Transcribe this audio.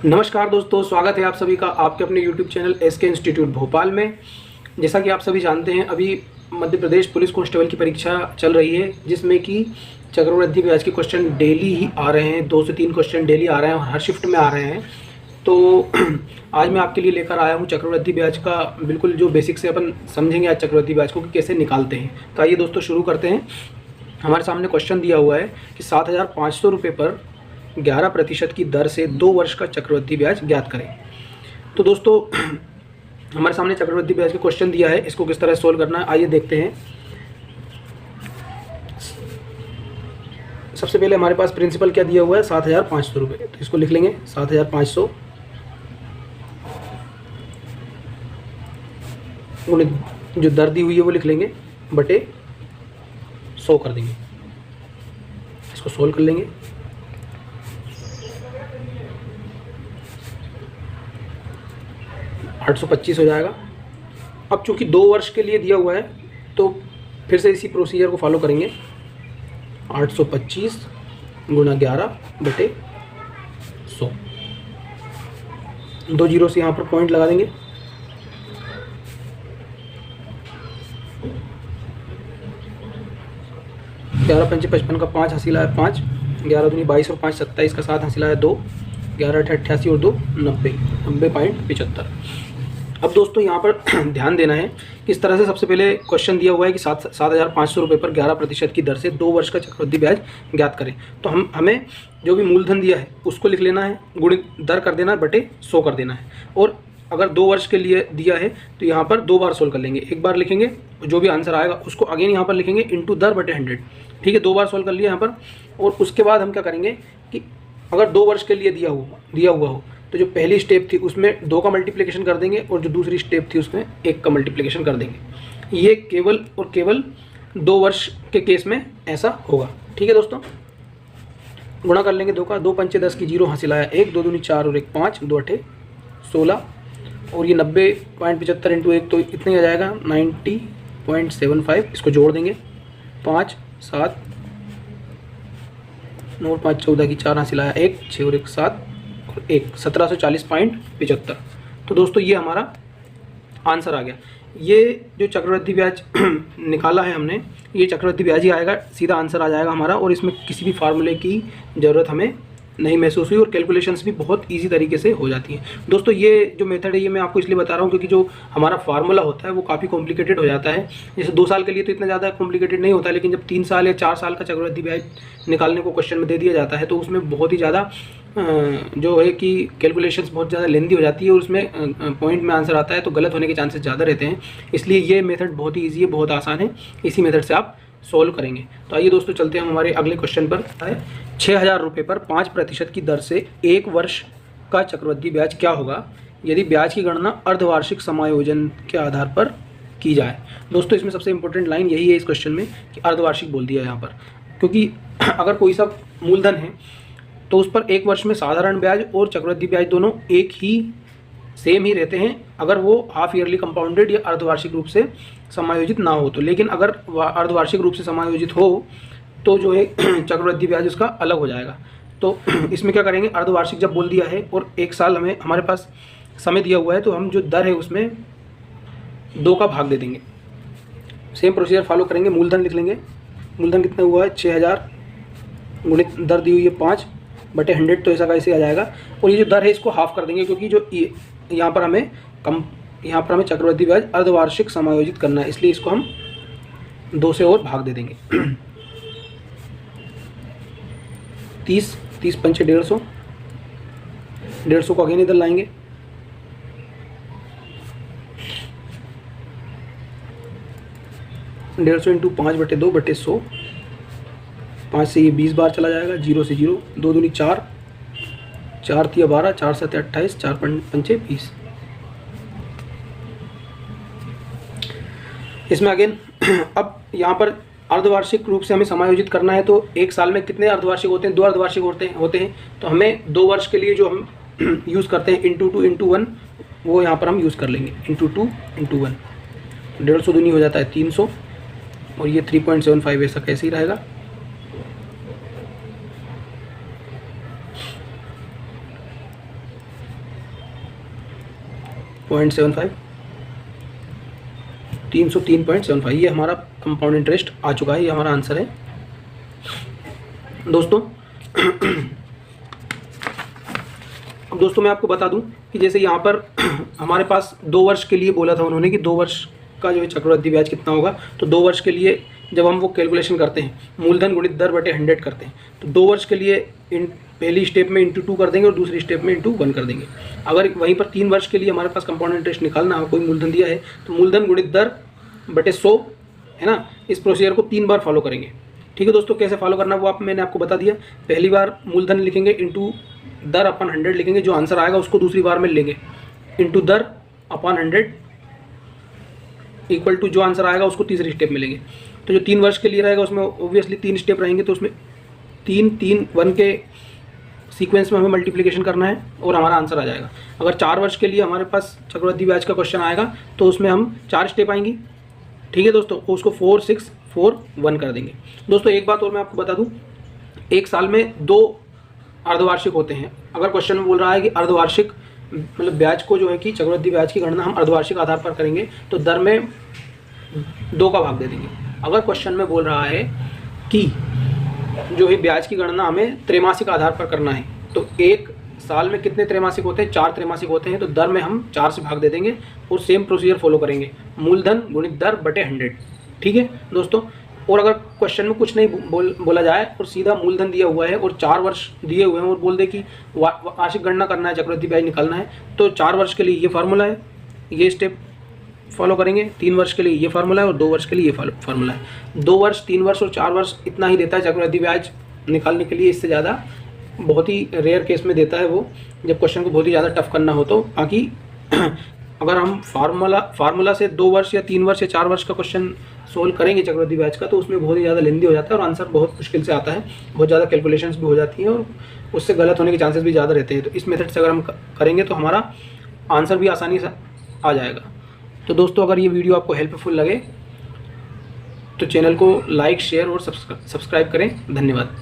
नमस्कार दोस्तों, स्वागत है आप सभी का आपके अपने YouTube channel SK institute Bhopal में। जैसा कि आप सभी जानते हैं, अभी मध्य प्रदेश पुलिस कांस्टेबल की परीक्षा चल रही है, जिसमें कि चक्रवृद्धि ब्याज के क्वेश्चन डेली ही आ रहे हैं। 2 से 3 क्वेश्चन डेली आ रहे हैं और हर शिफ्ट में आ रहे हैं। तो आज मैं आपके लिए लेकर आया हूँ चक्रवृद्धि ब्याज का बिल्कुल जो बेसिक से अपन समझेंगे आज चक्रवृद्धि ब्याज को कि कैसे निकालते हैं। तो आइए दोस्तों शुरू करते हैं। हमारे सामने क्वेश्चन दिया हुआ है कि 7,500 रुपये पर 11% की दर से 2 वर्ष का चक्रवृद्धि ब्याज ज्ञात करें। तो दोस्तों हमारे सामने चक्रवृद्धि ब्याज का क्वेश्चन दिया है, इसको किस तरह सोल्व करना है आइए देखते हैं। सबसे पहले हमारे पास प्रिंसिपल क्या दिया हुआ है, 7,500 रुपये। तो इसको लिख लेंगे 7,500 जो दर दी हुई है वो लिख लेंगे बटे 100 कर देंगे। इसको सोल्व कर लेंगे। $825 हो जाएगा। अब चूंकि 2 वर्ष के लिए दिया हुआ है तो फिर से इसी प्रोसीजर को फॉलो करेंगे। 825 गुणा 11 बटे 100, 2 जीरो से यहाँ पर पॉइंट लगा देंगे। ग्यारह पंचे 55 का 5 हासिल आया 5, 11 दूनी 22 और 5 27 का 7 हासिल आया 2, 11 88 और 2 90.75। अब दोस्तों यहाँ पर ध्यान देना है कि इस तरह से सबसे पहले क्वेश्चन दिया हुआ है कि 7,500 रुपये पर 11% की दर से 2 वर्ष का चक्रवृद्धि ब्याज ज्ञात करें। तो हमें जो भी मूलधन दिया है उसको लिख लेना है, गुणित दर कर देना है, बटे 100 कर देना है। और अगर 2 वर्ष के लिए दिया है तो यहाँ पर 2 बार सोल्व कर लेंगे। एक बार लिखेंगे, जो भी आंसर आएगा उसको अगेन यहाँ पर लिखेंगे इंटू दर बटे 100। ठीक है, 2 बार सोल्व कर लिया यहाँ पर। और उसके बाद हम क्या करेंगे कि अगर 2 वर्ष के लिए दिया हुआ हो तो जो पहली स्टेप थी उसमें 2 का मल्टीप्लिकेशन कर देंगे और जो दूसरी स्टेप थी उसमें 1 का मल्टीप्लिकेशन कर देंगे। ये केवल और केवल 2 वर्ष के केस में ऐसा होगा। ठीक है दोस्तों, गुणा कर लेंगे 2 का, 2 पंचे 10 की 0 हासिल आया 1, 2 दूनी 4 और 1 5, 2 अठे 16 और ये 90.75 इंटू 1 तो इतना ही आ जाएगा 90.75। इसको जोड़ देंगे 5 7 9 और 5 14 की 4 हासिल आया 1, 6 और 1 7 और 1 1740.75। तो दोस्तों ये हमारा आंसर आ गया। ये जो चक्रवृद्धि ब्याज निकाला है हमने, ये चक्रवृद्धि ब्याज ही आएगा, सीधा आंसर आ जाएगा हमारा। और इसमें किसी भी फार्मूले की ज़रूरत हमें नहीं महसूस हुई और कैलकुलेशंस भी बहुत इजी तरीके से हो जाती हैं। दोस्तों ये जो मेथड है ये मैं आपको इसलिए बता रहा हूँ क्योंकि जो हमारा फार्मूला होता है वो काफ़ी कॉम्प्लिकेटेड हो जाता है। जैसे 2 साल के लिए तो इतना ज़्यादा कॉम्प्लिकेटेड नहीं होता है, लेकिन जब 3 साल या 4 साल का चक्रवृद्धि ब्याज निकालने को क्वेश्चन में दे दिया जाता है तो उसमें बहुत ही ज़्यादा जो है कि कैलकुलेशंस बहुत ज़्यादा लेंदी हो जाती है और उसमें पॉइंट में आंसर आता है तो गलत होने के चांसेस ज़्यादा रहते हैं। इसलिए ये मेथड बहुत ही ईजी है, बहुत आसान है, इसी मेथड से आप सोल्व करेंगे। तो आइए दोस्तों चलते हैं हमारे अगले क्वेश्चन पर। 6,000 रुपये पर 5% की दर से 1 वर्ष का चक्रवृद्धि ब्याज क्या होगा यदि ब्याज की गणना अर्धवार्षिक समायोजन के आधार पर की जाए। दोस्तों इसमें सबसे इंपॉर्टेंट लाइन यही है इस क्वेश्चन में कि अर्धवार्षिक बोल दिया यहाँ पर, क्योंकि अगर कोई सा मूलधन है तो उस पर 1 वर्ष में साधारण ब्याज और चक्रवृद्धि ब्याज दोनों एक ही सेम ही रहते हैं अगर वो हाफ ईयरली कंपाउंडेड या अर्धवार्षिक रूप से समायोजित ना हो तो। लेकिन अगर अर्धवार्षिक रूप से समायोजित हो तो जो है चक्रवृद्धि ब्याज उसका अलग हो जाएगा। तो इसमें क्या करेंगे, अर्धवार्षिक जब बोल दिया है और 1 साल हमारे पास समय दिया हुआ है तो हम जो दर है उसमें 2 का भाग दे देंगे। सेम प्रोसीजर फॉलो करेंगे। मूलधन लिख लेंगे, मूलधन कितना हुआ है 6,000 गुणित दर दी हुई है 5 बटे 100, तो ऐसा कैसे आ जाएगा। और ये जो दर है इसको हाफ कर देंगे क्योंकि जो यहाँ पर हमें चक्रवृद्धि ब्याज अर्धवार्षिक समायोजित करना है, इसलिए इसको हम 2 से और भाग दे देंगे। 30 पंचे 150, 150 को अगेन इधर लाएंगे। डेढ़ सौ इंटू 5 बटे 2 बटे 100, 5 से ये 20 बार चला जाएगा, 0 से 0, 2 दूनी 4, 4 तिया 12, 4 7 28, 4 पंचे 20। इसमें अगेन अब यहाँ पर अर्धवार्षिक रूप से हमें समायोजित करना है तो 1 साल में कितने अर्धवार्षिक होते हैं, 2 अर्धवार्षिक होते हैं। तो हमें 2 वर्ष के लिए जो हम यूज़ करते हैं इंटू 2 इंटू 1 वो यहाँ पर हम यूज़ कर लेंगे इंटू 2 इंटू 1। 150 दूनी हो जाता है 300 और ये 3.75 ऐसा कैसे ही रहेगा। 303.75, 303.75 ये हमारा कंपाउंड इंटरेस्ट आ चुका है। ये हमारा आंसर है दोस्तों। अब दोस्तों मैं आपको बता दूं कि जैसे यहाँ पर हमारे पास 2 वर्ष के लिए बोला था उन्होंने कि 2 वर्ष का जो है चक्रवृद्धि ब्याज कितना होगा। तो 2 वर्ष के लिए जब हम वो कैलकुलेशन करते हैं, मूलधन गुणित दर बटे 100 करते हैं, तो 2 वर्ष के लिए पहली स्टेप में इंटू 2 कर देंगे और दूसरी स्टेप में इंटू 1 कर देंगे। अगर वहीं पर 3 वर्ष के लिए हमारे पास कंपाउंड इंटरेस्ट निकालना है, कोई मूलधन दिया है, तो मूलधन गुणित दर बटे 100 है ना, इस प्रोसीजर को 3 बार फॉलो करेंगे। ठीक है दोस्तों, कैसे फॉलो करना वो मैंने आपको बता दिया। पहली बार मूलधन लिखेंगे, इंटू दर अपन 100 लिखेंगे, जो आंसर आएगा उसको दूसरी बार में लेंगे, इंटू दर अपन 100 इक्वल टू जो आंसर आएगा उसको तीसरी स्टेप में लेंगे। तो जो 3 वर्ष के लिए रहेगा उसमें ऑब्वियसली 3 स्टेप रहेंगे, तो उसमें 3 के सीक्वेंस में हमें मल्टीप्लिकेशन करना है और हमारा आंसर आ जाएगा। अगर 4 वर्ष के लिए हमारे पास चक्रवृद्धि ब्याज का क्वेश्चन आएगा तो उसमें हम 4 स्टेप आएंगी। ठीक है दोस्तों, उसको 4, 6, 4, 1 कर देंगे। दोस्तों एक बात और मैं आपको बता दूं, एक साल में 2 अर्धवार्षिक होते हैं। अगर क्वेश्चन में बोल रहा है कि अर्धवार्षिक मतलब ब्याज को जो है कि चक्रवृद्धि ब्याज की गणना हम अर्धवार्षिक आधार पर करेंगे, तो दर में 2 का भाग दे देंगे। अगर क्वेश्चन में बोल रहा है कि जो है ब्याज की गणना हमें त्रैमासिक आधार पर करना है, तो एक साल में कितने त्रैमासिक होते हैं, 4 त्रैमासिक होते हैं, तो दर में हम 4 से भाग दे देंगे और सेम प्रोसीजर फॉलो करेंगे, मूलधन गुणित दर बटे 100। ठीक है दोस्तों, और अगर क्वेश्चन में कुछ नहीं बोला जाए और सीधा मूलधन दिया हुआ है और 4 वर्ष दिए हुए हैं और बोल दे कि वार्षिक गणना करना है, चक्रवृद्धि ब्याज निकालना है, तो 4 वर्ष के लिए ये फार्मूला है, ये स्टेप फॉलो करेंगे। 3 वर्ष के लिए ये फार्मूला है और 2 वर्ष के लिए ये फार्मूला है। 2 वर्ष, 3 वर्ष और 4 वर्ष इतना ही देता है चक्रवृद्धि ब्याज निकालने के लिए। इससे ज़्यादा बहुत ही रेयर केस में देता है वो, जब क्वेश्चन को बहुत ही ज़्यादा टफ करना हो तो। बाकी अगर हम फार्मूला से 2 वर्ष या 3 वर्ष या 4 वर्ष का क्वेश्चन सोल्व करेंगे चक्रवृद्धि ब्याज का, तो उसमें बहुत ही ज़्यादा लेंदी हो जाता है और आंसर बहुत मुश्किल से आता है, बहुत ज़्यादा कैलकुलेशंस भी हो जाती हैं और उससे गलत होने के चांसेस भी ज़्यादा रहते हैं। तो इस मेथड से अगर हम करेंगे तो हमारा आंसर भी आसानी से आ जाएगा। तो दोस्तों अगर ये वीडियो आपको हेल्पफुल लगे तो चैनल को लाइक, शेयर और सब्सक्राइब करें। धन्यवाद।